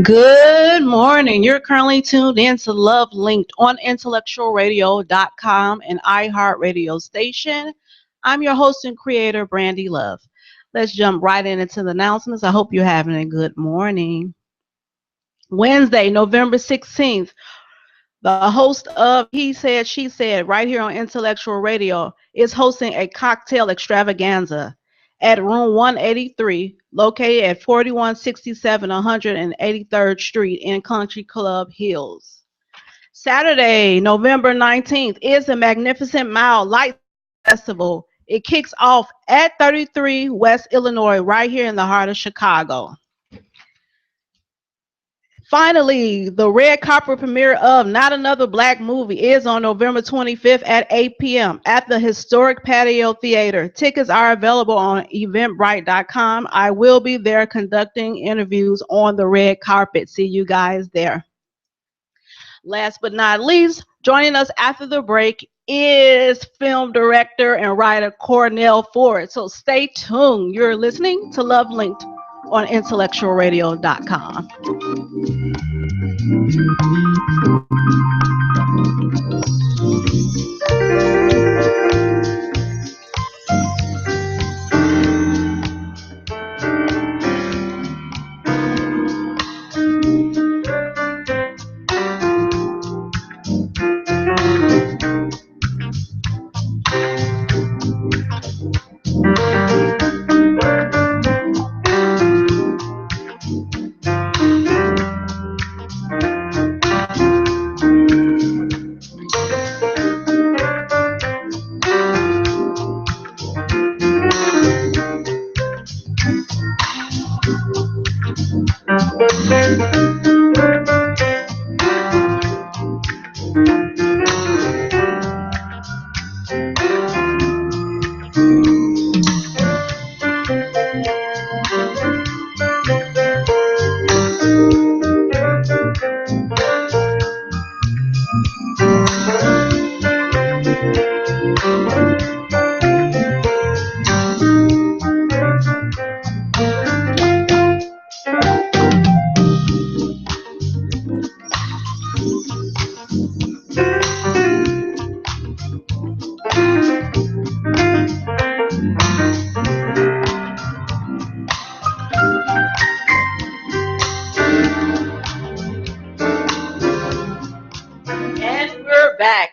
Good morning. You're currently tuned in to Love Linked on IntellectualRadio.com and iHeartRadio station. I'm your host and creator, Brandy Love. Let's jump right into the announcements. I hope you're having a good morning. Wednesday, November 16th, the host of He Said, She Said, right here on Intellectual Radio, is hosting a cocktail extravaganza at room 183, located at 4167 183rd Street in Country Club Hills. Saturday, November 19th, is the Magnificent Mile Light Festival. It kicks off at 33 West Illinois, right here in the heart of Chicago. Finally, the red carpet premiere of Not Another Black Movie is on November 25th at 8 p.m. at the historic Patio Theater. Tickets are available on eventbrite.com. I will be there conducting interviews on the red carpet. See you guys there. Last but not least, joining us after the break is film director and writer Cornell Ford. So stay tuned. You're listening to Love Linked on IntellectualRadio.com.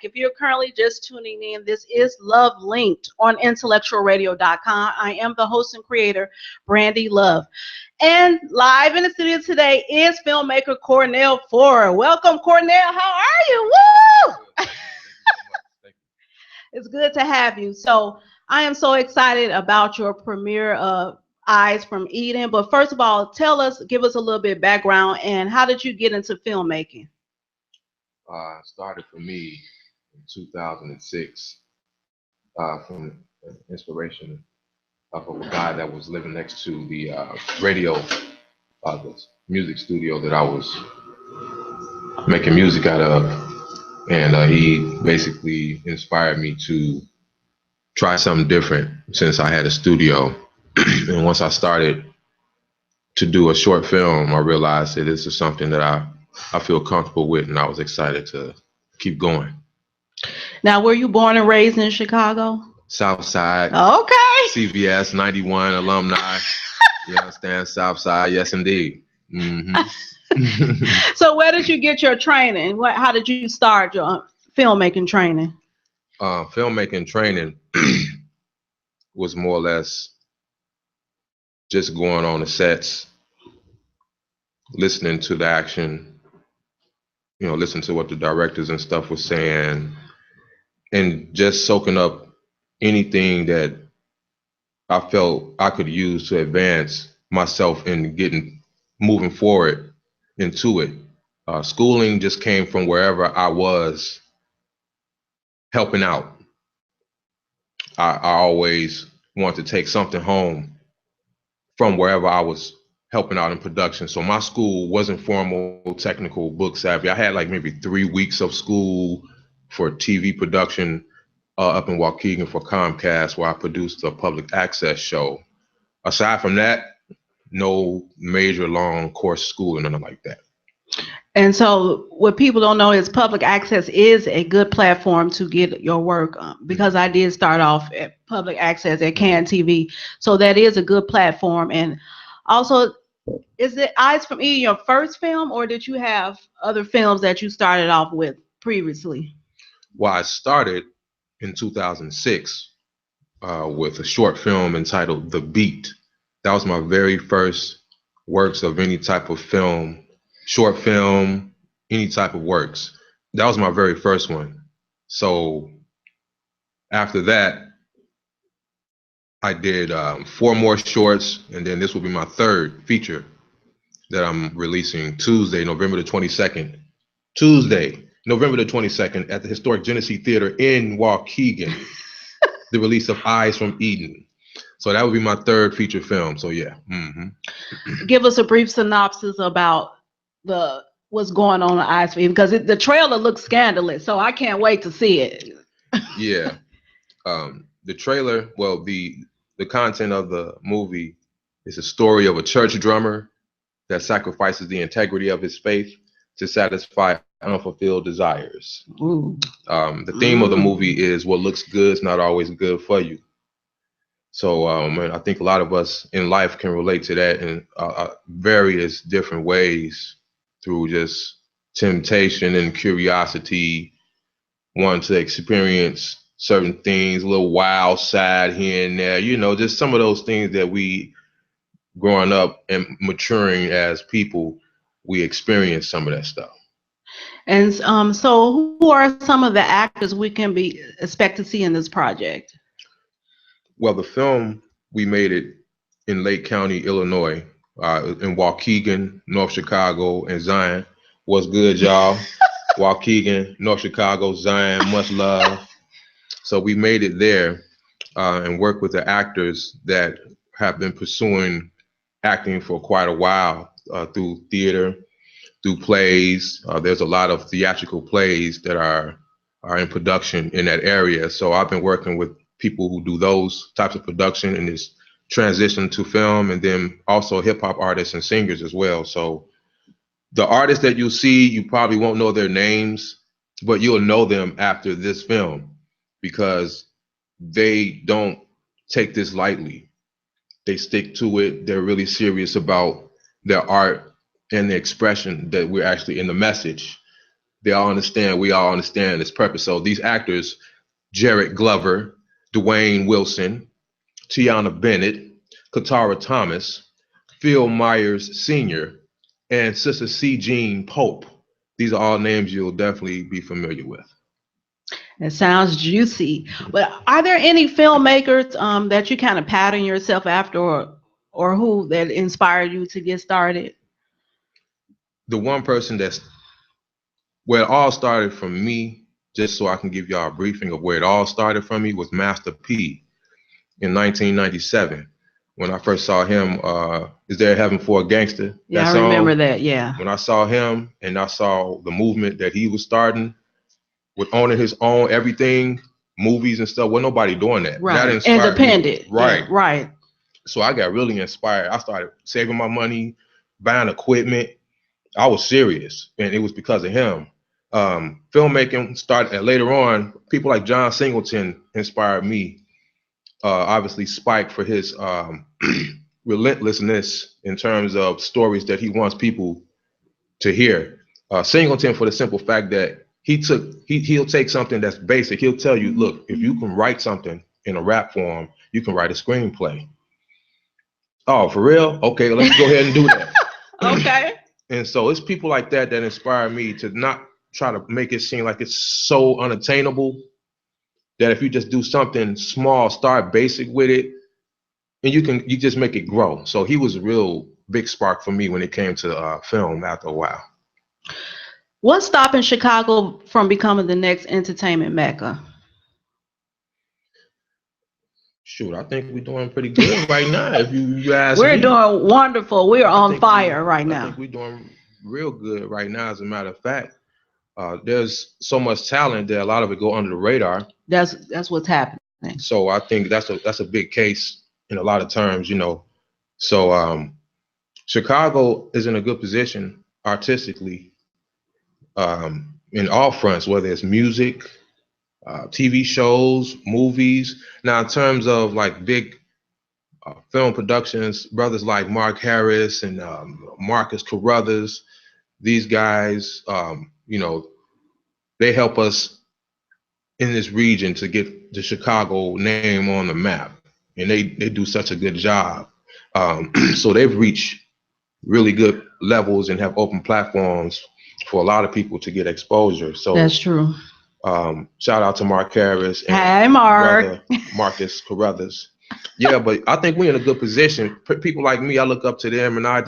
If you're currently just tuning in, this is Love Linked on IntellectualRadio.com. I am the host and creator, Brandy Love. And live in the studio today is filmmaker Cornell Ford. Welcome, Cornell. How are you? Woo! It's good to have you. So I am so excited about your premiere of Eyes from Eden. But first of all, give us a little bit of background, and how did you get into filmmaking? Started for me in 2006 from inspiration of a guy that was living next to the the music studio that I was making music out of. And he basically inspired me to try something different since I had a studio. And once I started to do a short film, I realized that this is something that I feel comfortable with, and I was excited to keep going. Now, were you born and raised in Chicago? South Side. Okay. CVS 91 alumni. You understand? South Side, yes, indeed. Mm-hmm. So where did you get your training? How did you start your filmmaking training? Filmmaking training was more or less just going on the sets, listening to the action, listening to what the directors and stuff were saying, and just soaking up anything that I felt I could use to advance myself in moving forward into it. Schooling just came from wherever I was helping out. I always wanted to take something home from wherever I was helping out in production. So my school wasn't formal, technical, book savvy. I had like maybe 3 weeks of school for TV production up in Waukegan for Comcast, where I produced a public access show. Aside from that, no major long course school or nothing like that. And so what people don't know is public access is a good platform to get your work because I did start off at public access at CAN TV. So that is a good platform. And also, is it Eyes from Eden your first film, or did you have other films that you started off with previously? Well, I started in 2006 with a short film entitled The Beat. That was my very first works of any type of film, short film, any type of works. That was my very first one. So after that, I did 4 more shorts, and then this will be my third feature that I'm releasing Tuesday, November the 22nd. Tuesday, November the 22nd at the historic Genesee Theater in Waukegan. The release of Eyes from Eden. So that would be my third feature film. So yeah. Give us a brief synopsis about what's going on in Eyes from Eden, because the trailer looks scandalous. So I can't wait to see it. Yeah. The trailer, well, the content of the movie is a story of a church drummer that sacrifices the integrity of his faith to satisfy unfulfilled desires. The theme of the movie is what looks good is not always good for you. So I think a lot of us in life can relate to that in various different ways through just temptation and curiosity, wanting to experience certain things, a little wild side here and there, just some of those things that we growing up and maturing as people, we experience some of that stuff. And so who are some of the actors we can expect to see in this project? Well, the film, we made it in Lake County, Illinois, in Waukegan, North Chicago, and Zion. What's good, y'all? Waukegan, North Chicago, Zion, much love. So we made it there and worked with the actors that have been pursuing acting for quite a while through theater, through plays. There's a lot of theatrical plays that are in production in that area. So I've been working with people who do those types of production and this transition to film, and then also hip hop artists and singers as well. So the artists that you see, you probably won't know their names, but you'll know them after this film because they don't take this lightly. They stick to it. They're really serious about their art and the expression that we're actually in the message. We all understand its purpose. So these actors, Jarrett Glover, Dwayne Wilson, Tiana Bennett, Katara Thomas, Phil Myers Sr., and Sister C. Jean Pope. These are all names you'll definitely be familiar with. It sounds juicy. But are there any filmmakers that you kind of pattern yourself after, or who that inspired you to get started? The one person where it all started from me, just so I can give y'all a briefing of where it all started from me, was Master P in 1997. When I first saw him, Is There Heaven for a Gangster? Yeah, I remember that, yeah. When I saw him and I saw the movement that he was starting with owning his own everything, movies and stuff, wasn't nobody doing that. Right, that inspired independent. Me. Right. Yeah, right. So I got really inspired. I started saving my money, buying equipment. I was serious, and it was because of him. Filmmaking started, and later on, people like John Singleton inspired me. Obviously, Spike for his relentlessness in terms of stories that he wants people to hear. Singleton for the simple fact that he'll take something that's basic. He'll tell you, look, if you can write something in a rap form, you can write a screenplay. Oh, for real? Okay, let's go ahead and do that. Okay. And so it's people like that inspire me to not try to make it seem like it's so unattainable, that if you just do something small, start basic with it, and you just make it grow. So he was a real big spark for me when it came to film after a while. What's stopping Chicago from becoming the next entertainment mecca? Shoot, I think we're doing pretty good right now. If you ask We're me, doing wonderful. We're on fire right now. I think we're doing real good right now. As a matter of fact, there's so much talent that a lot of it go under the radar. That's what's happening. So I think that's a big case in a lot of terms, So Chicago is in a good position artistically in all fronts, whether it's music, TV shows, movies. Now, in terms of like big film productions, brothers like Mark Harris and Marcus Carruthers, these guys, they help us in this region to get the Chicago name on the map, and they do such a good job. So they've reached really good levels and have open platforms for a lot of people to get exposure. So that's true. Shout out to Mark Harris and Hey, Mark. brother Marcus Carruthers. Yeah, but I think we're in a good position. People like me, I look up to them, and I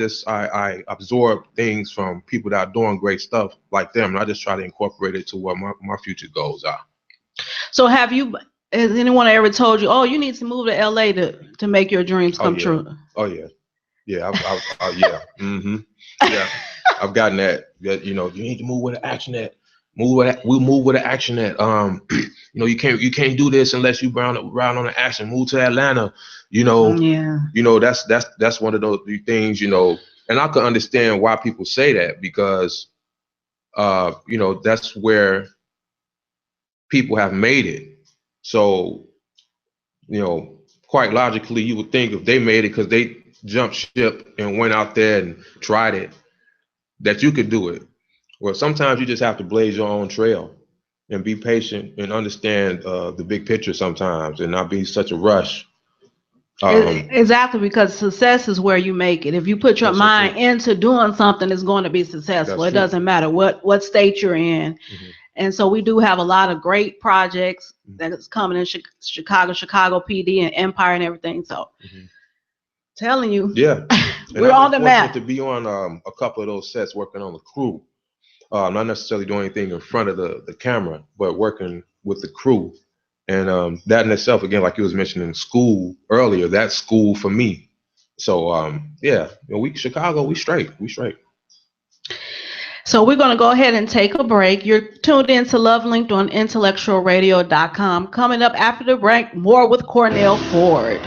absorb things from people that are doing great stuff like them, and I just try to incorporate it to what my future goals are. So has anyone ever told you, oh, you need to move to LA to make your dreams come true? Oh yeah. Yeah, yeah. Yeah, I've gotten that. You need to move where the action at. We'll move where the action at. You can't do this unless you round on the action. Move to Atlanta. Yeah. That's one of those things. And I can understand why people say that because, that's where people have made it. So, quite logically, you would think if they made it because they jumped ship and went out there and tried it, that you could do it. Well, sometimes you just have to blaze your own trail and be patient and understand the big picture sometimes and not be such a rush. Exactly, because success is where you make it. If you put your mind into doing something, it's going to be successful. It doesn't matter what state you're in. Mm-hmm. And so we do have a lot of great projects that's coming in Chicago PD and Empire and everything. So telling you, yeah, we're on the map. To be on a couple of those sets working on the crew. Not necessarily doing anything in front of the camera, but working with the crew. And that in itself, again, like you was mentioning school earlier, that's school for me. So Chicago, we straight. So we're going to go ahead and take a break. You're tuned in to Love Linked on IntellectualRadio.com. Coming up after the break, more with Cornell Ford.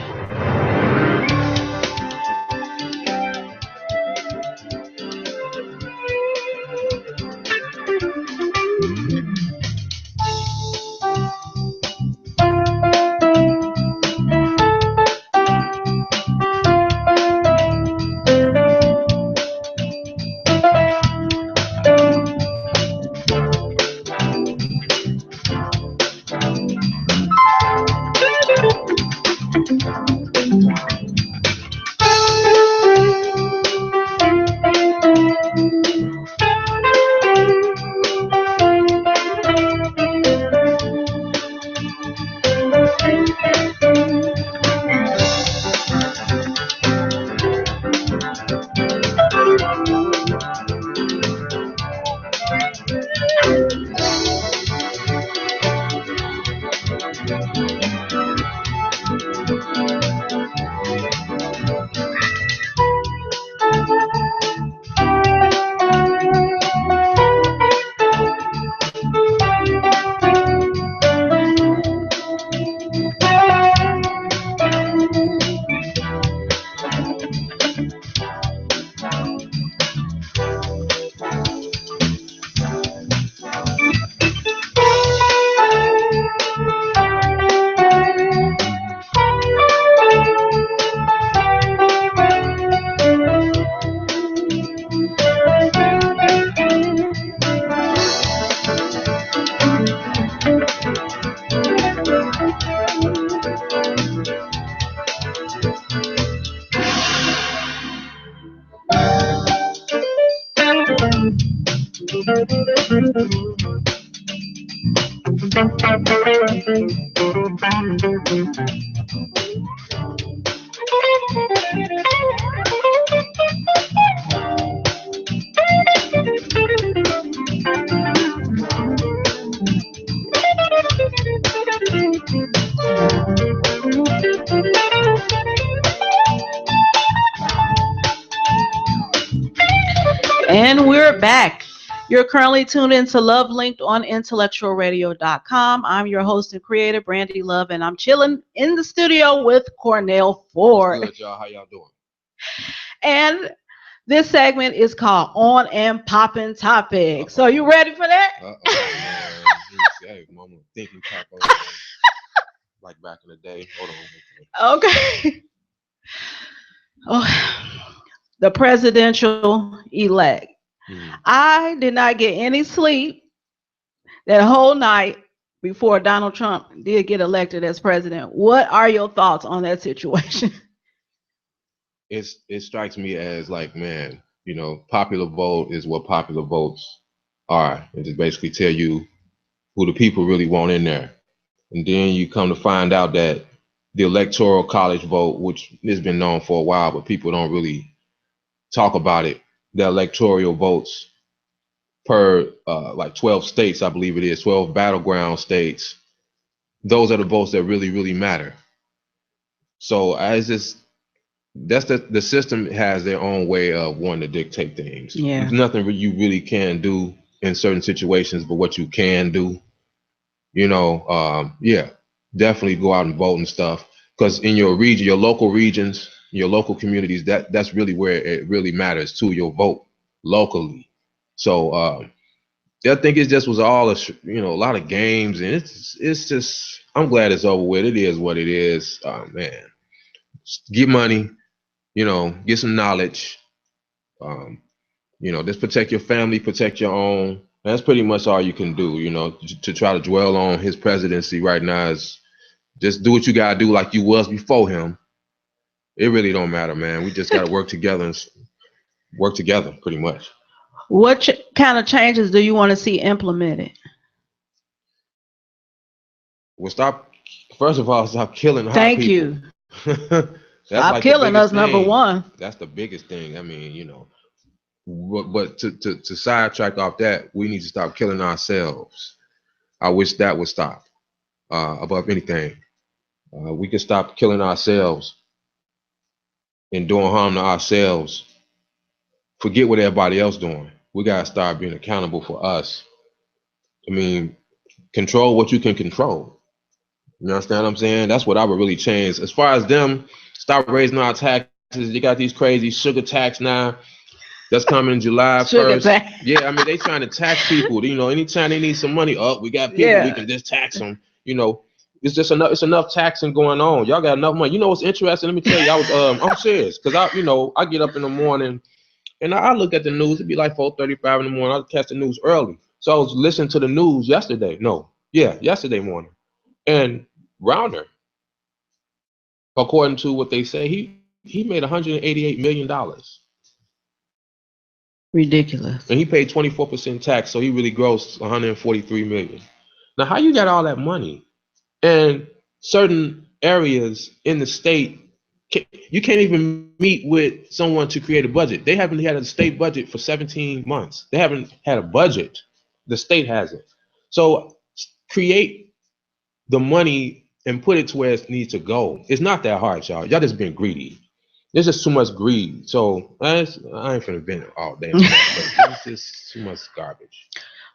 And we're back. You're currently tuned in to Love Linked on IntellectualRadio.com. I'm your host and creator, Brandy Love, and I'm chilling in the studio with Cornell Ford. Good, y'all. How y'all doing? And This segment is called On and Poppin' Topics. So you ready for that? Man. Hey, mama, thinking cap on, like back in the day. Hold on. Okay. Oh, the presidential elect. Hmm. I did not get any sleep that whole night before Donald Trump did get elected as president. What are your thoughts on that situation? It strikes me as like, man, popular vote is what popular votes are. It just basically tell you who the people really want in there. And then you come to find out that the electoral college vote, which has been known for a while, but people don't really talk about it. The electoral votes per like 12 states, I believe it is, 12 battleground states. Those are the votes that really, really matter. So as this, that's the system has their own way of wanting to dictate things. Yeah. There's nothing you really can do in certain situations, but what you can do, yeah, definitely go out and vote and stuff. Because in your region, your local regions, your local communities, that's really where it really matters to your vote locally. So I think it just was all a lot of games, and it's just I'm glad it's over with. It is what it is. Man, get money, get some knowledge. Um, just protect your family, protect your own. That's pretty much all you can do. To try to dwell on his presidency right now is just do what you gotta do, like you was before him. It really don't matter, man. We just gotta work together and work together, pretty much. What kind of changes do you want to see implemented? Well, stop. First of all, stop killing our Thank people. you. That's Stop like the killing us, biggest number thing. one. That's the biggest thing. I mean, but to sidetrack off that, we need to stop killing ourselves. I wish that would stop. Above anything, we can stop killing ourselves and doing harm to ourselves. Forget what everybody else doing. We gotta start being accountable for us. I mean, control what you can control. You understand what I'm saying? That's what I would really change. As far as them, stop raising our taxes. You got these crazy sugar tax now that's coming July Sugar 1st. tax. Yeah, I mean, they trying to tax people. Anytime they need some money, we got people, we Yeah. can just tax them. It's just enough. It's enough taxing going on. Y'all got enough money. You know what's interesting? Let me tell you, I'm serious because I get up in the morning and I look at the news. It'd be like 4:35 in the morning. I catch the news early, so I was listening to the news yesterday. No, yeah, yesterday morning, and Rounder, according to what they say, he made $188 million. Ridiculous. And he paid 24% tax, so he really grossed 143 million. Now, how you got all that money? And certain areas in the state, you can't even meet with someone to create a budget. They haven't had a state budget for 17 months. They haven't had a budget. The state hasn't. So create the money and put it to where it needs to go. It's not that hard, y'all. Y'all just being greedy. There's just too much greed. So I ain't finna vent all day, but it's just too much garbage.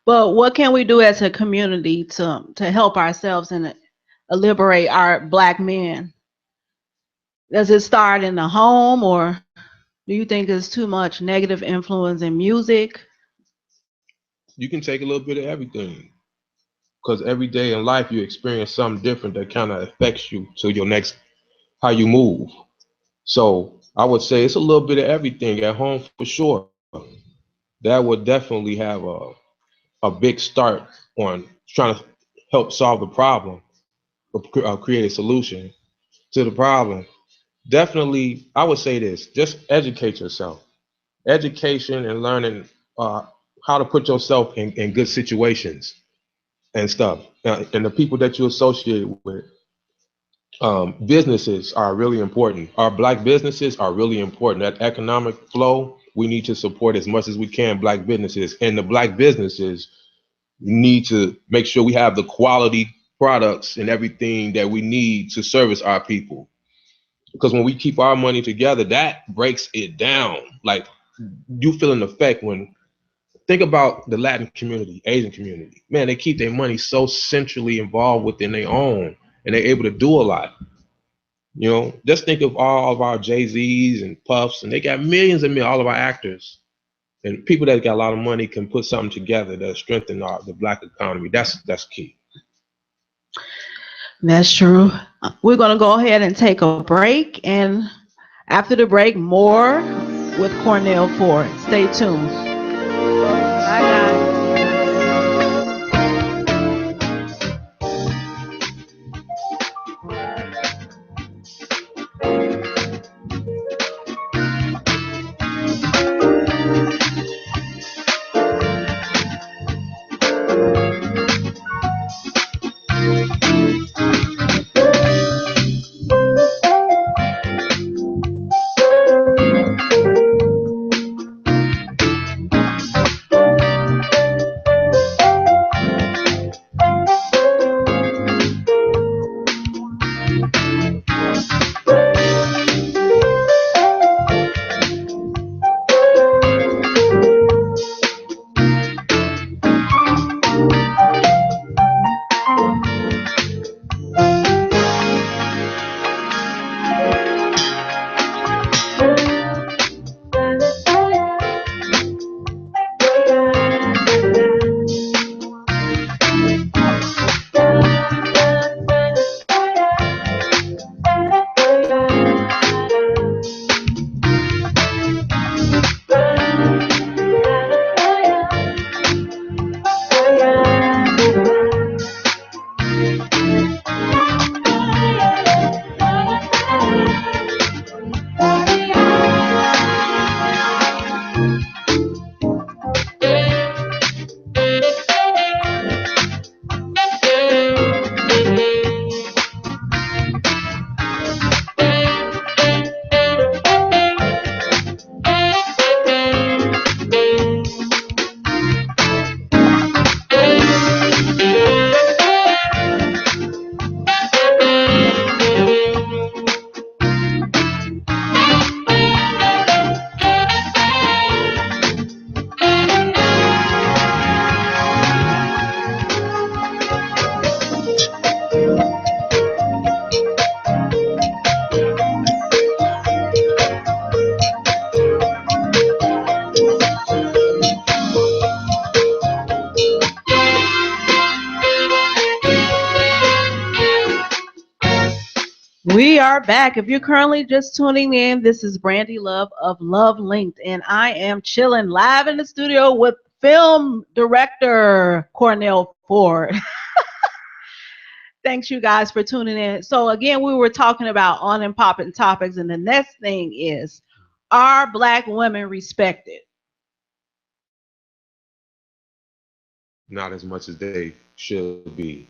But what can we do as a community to help ourselves and liberate our black men? Does it start in the home, or do you think there's too much negative influence in music? You can take a little bit of everything because every day in life you experience something different that kind of affects you to your next how you move. So I would say it's a little bit of everything at home for sure. That would definitely have a big start on trying to help solve the problem or create a solution to the problem. Definitely, I would say this: just educate yourself. Education and learning how to put yourself in good situations and stuff. And the people that you associate with, businesses are really important. Our black businesses are really important. That economic flow, we need to support as much as we can black businesses. And the black businesses need to make sure we have the quality products and everything that we need to service our people. Because when we keep our money together, that breaks it down. Like you feel an effect when think about the Latin community, Asian community. Man, they keep their money so centrally involved within their own, and they're able to do a lot. You know, just think of all of our Jay-Z's and Puffs, and they got millions and millions, all of our actors. And people that got a lot of money can put something together that strengthen the black economy. That's key. That's true. We're going to go ahead and take a break. And after the break, more with Cornell Ford. Stay tuned. Bye, guys. We are back. If you're currently just tuning in, this is Brandy Love of Love Linked, and I am chilling live in the studio with film director Cornell Ford. Thanks, you guys, for tuning in. So, again, we were talking about on and popping topics, and the next thing is, are Black women respected? Not as much as they should be.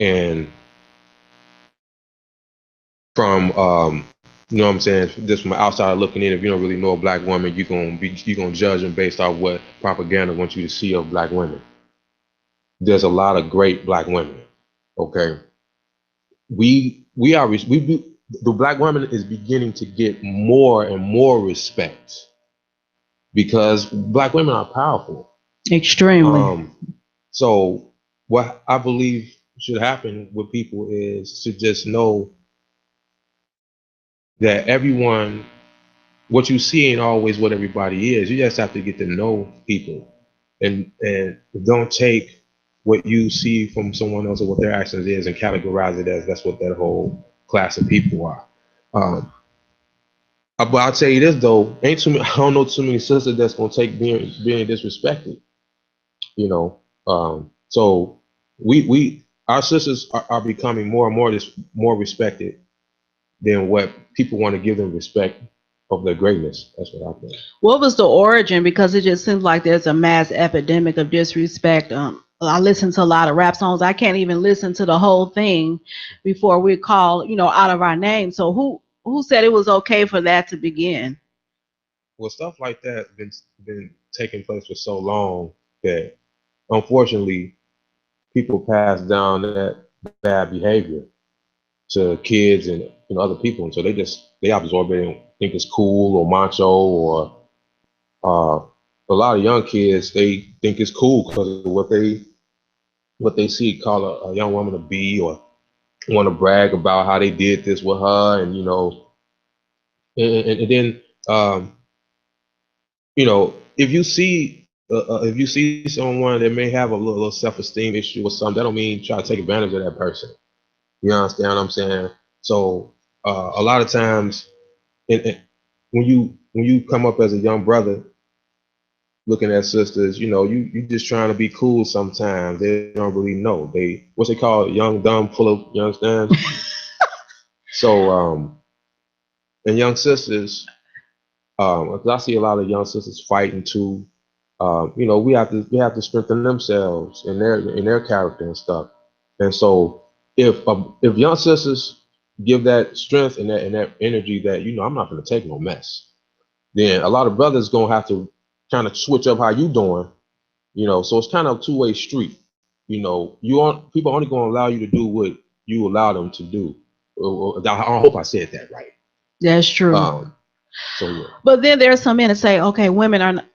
And from you know what I'm saying, just from outside looking in, if you don't really know a black woman, you're gonna judge them based off what propaganda wants you to see of black women. There's a lot of great black women. Okay, we are the black woman is beginning to get more and more respect because black women are powerful. Extremely. So what I believe should happen with people is to just know that everyone, what you see ain't always what everybody is. You just have to get to know people, and don't take what you see from someone else or what their actions is and categorize it as that's what that whole class of people are. But I'll tell you this though, ain't too many, I don't know too many sisters that's gonna take being disrespected. You know, so we our sisters are becoming more and more respected than what people want to give them respect of their greatness. That's what I think. What was the origin? Because it just seems like there's a mass epidemic of disrespect. I listen to a lot of rap songs. I can't even listen to the whole thing before we call, out of our name. So who said it was okay for that to begin? Well, stuff like that been taking place for so long that unfortunately people pass down that bad behavior to kids and other people, and so they absorb it and think it's cool or macho, or a lot of young kids, they think it's cool because of what they see, call a young woman a B or want to brag about how they did this with her, and and then if you see someone that may have a little self-esteem issue or something, that don't mean try to take advantage of that person. You understand what I'm saying? So a lot of times, when you come up as a young brother looking at sisters, you just trying to be cool sometimes. They don't really know. What's they call it? Young, dumb, full of, you understand? So, and young sisters, 'cause I see a lot of young sisters fighting too. We have to strengthen themselves in their character and stuff. And so, if young sisters give that strength and that energy that I'm not going to take no mess, then a lot of brothers gonna have to kind of switch up how you doing. So it's kind of a two-way street. People only gonna allow you to do what you allow them to do. I hope I said that right. That's true. So yeah. But then there's some men that say, okay,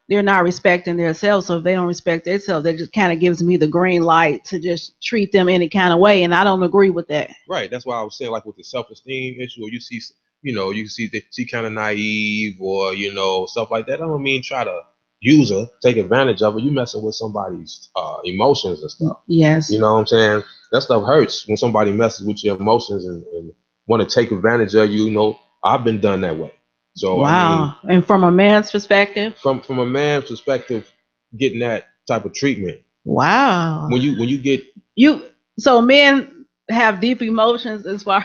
they're not respecting themselves, so if they don't respect themselves, that just kind of gives me the green light to just treat them any kind of way, and I don't agree with that. Right. That's why I was saying, like with the self-esteem issue, or you see that she kind of naive, or stuff like that. I don't mean try to use her, take advantage of her. You messing with somebody's emotions and stuff. Yes. You know what I'm saying? That stuff hurts when somebody messes with your emotions and want to take advantage of you. I've been done that way. So wow. And from a man's perspective? From a man's perspective, getting that type of treatment. Wow. When you get so men have deep emotions as far.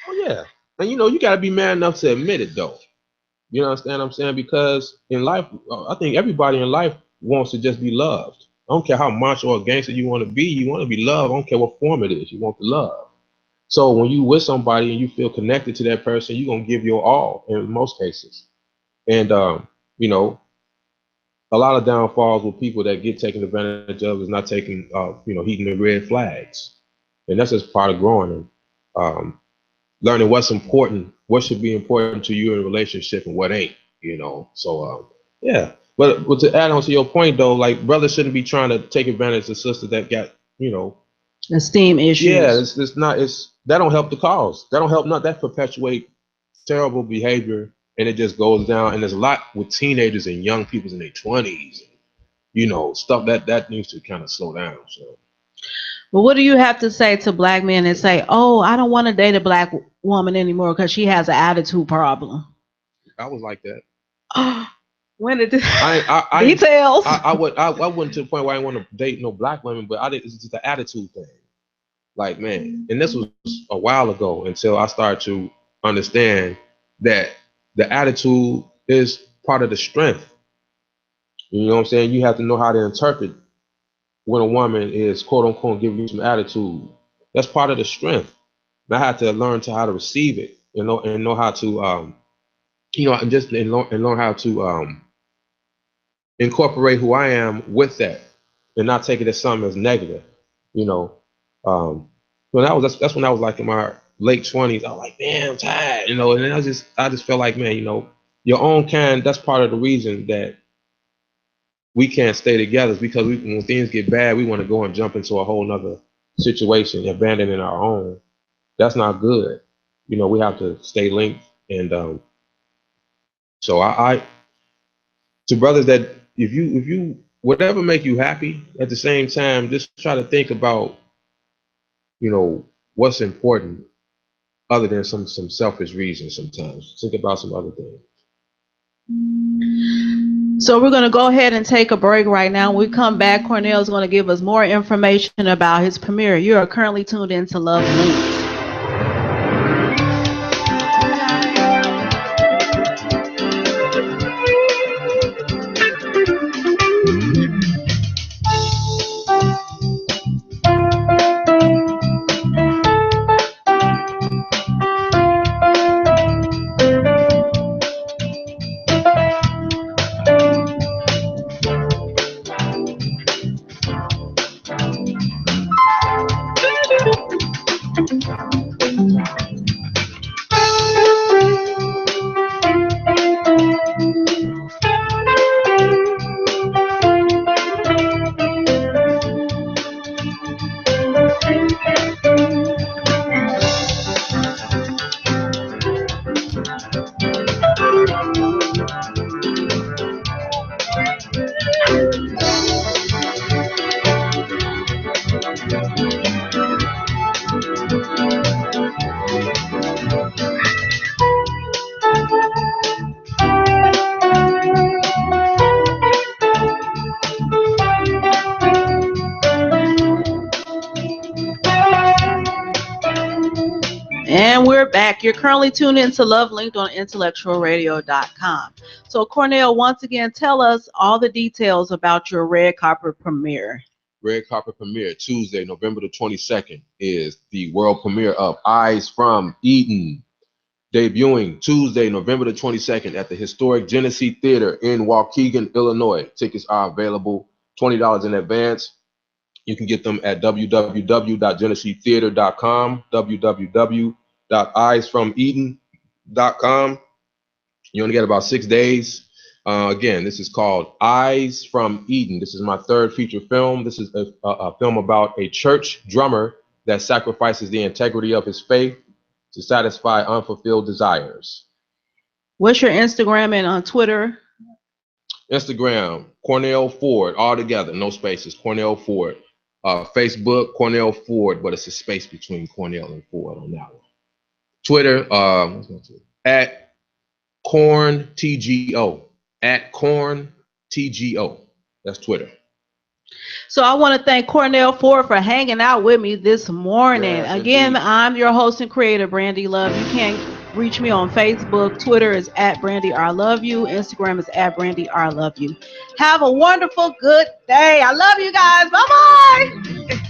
Oh yeah, and you got to be man enough to admit it though. You understand what I'm saying? Because in life, I think everybody in life wants to just be loved. I don't care how macho or gangster you want to be. You want to be loved. I don't care what form it is. You want the love. So when you with somebody and you feel connected to that person, you're gonna give your all in most cases. And a lot of downfalls with people that get taken advantage of is not taking, heeding the red flags, and that's just part of growing and learning what's important, what should be important to you in a relationship, and what ain't. So yeah. But to add on to your point though, like brothers shouldn't be trying to take advantage of sisters that got esteem issues. Yeah, it's not. That don't help the cause. That don't help. Not that perpetuate terrible behavior, and it just goes down. And there's a lot with teenagers and young people in their 20s. Stuff that needs to kind of slow down. So. But what do you have to say to black men that say, "Oh, I don't want to date a black woman anymore because she has an attitude problem"? I was like that. When did this details? I wouldn't to the point where I didn't want to date no black women, but it's just the attitude thing. Like, man, and this was a while ago until I started to understand that the attitude is part of the strength. You know what I'm saying? You have to know how to interpret when a woman is quote unquote giving you some attitude. That's part of the strength. And I had to learn how to receive it, and know how to learn how to incorporate who I am with that, and not take it as something as negative. So that's when I was like in my late 20s. I was like, damn, I'm tired, and then I just felt like, man, your own kind. That's part of the reason that we can't stay together, is because when things get bad, we want to go and jump into a whole nother situation, abandoning our own. That's not good. We have to stay linked, and so I to brothers that if you whatever make you happy, at the same time, just try to think about what's important other than some selfish reasons. Sometimes think about some other things. So we're going to go ahead and take a break right now. When we come back, Cornell is going to give us more information about his premiere. You are currently tuned in to Love Links. And we're back. You're currently tuned into Love Linked on IntellectualRadio.com. So, Cornell, once again, tell us all the details about your red carpet premiere. Red carpet premiere Tuesday, November the 22nd is the world premiere of Eyes from Eden. Debuting Tuesday, November the 22nd at the historic Genesee Theater in Waukegan, Illinois. Tickets are available $20 in advance. You can get them at www.geneseetheater.com, www.eyesfromeden.com. You only get about 6 days. Again, this is called Eyes from Eden. This is my third feature film. This is a film about a church drummer that sacrifices the integrity of his faith to satisfy unfulfilled desires. What's your Instagram and on Twitter? Instagram, Cornell Ford, all together, no spaces, Cornell Ford. Facebook, Cornell Ford, but it's a space between Cornell and Ford on that one. Twitter, at Corn TGO, at Corn TGO. That's Twitter. So I want to thank Cornell Ford for hanging out with me this morning. Yes, again, indeed. I'm your host and creator, Brandy Love. You can reach me on Facebook. Twitter is at Brandy R Love You. Instagram is at Brandy R Love You. Have a wonderful, good day. I love you guys. Bye-bye.